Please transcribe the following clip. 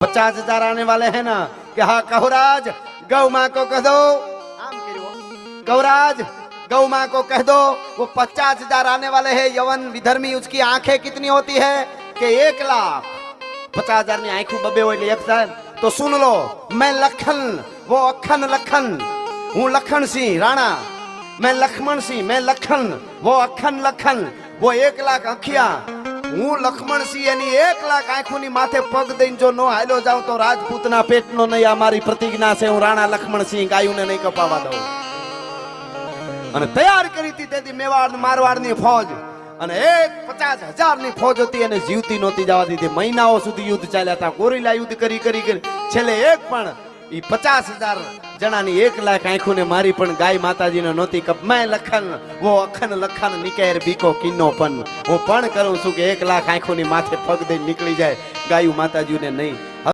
50,000 आने वाले हैं ना कि हाँ कहुराज गौ माँ को कह दो, आम कहुराज गौ माँ को कह दो वो 50,000 आने वाले हैं यवन विधर्मी। उसकी आंखें कितनी होती है कि 1,50,000 ની આંખો બબે હોય એટલે એક સાહેબ तो सुन लो, मैं लखन वो अखन लखन हूँ, लखन सिंह राणा मैं लक्ष्मण सिंह, मैं लखन वो अखन लखन वो 1,00,000 अखिया हूँ लक्ष्मण सिंह एनी 1,00,000 आंखों माथे पग दईने जो नो हालो जाऊं तो राजपूतना पेटनो नहीं। आ मारी प्रतिज्ञा से हूँ राणा लक्ष्मण सिंह गायों ने नहीं कपावा दઉં। અને તૈયાર કરી હતી તેથી મેવાડ મારવાડની ફોજ અને 50,000 ની ફોજ હતી અને જીવતી નહોતી જવા દીધી। મહિનાઓ સુધી યુદ્ધ ચાલ્યા હતા, ગોરીલા યુદ્ધ કરી કરી કરી છેલ્લે એક પણ ઈ 50,000 જણાની 1,00,000 આંખોને મારી પણ ગાય માતાજીને નહોતી કપ। मैं लखन वो अखन लखन निकेर बीको किन्नो पन હું પણ કરું છું કે 1,00,000 આંખોની માથે પગ દઈને નીકળી જાય ગાયું માતાજીને નહીં।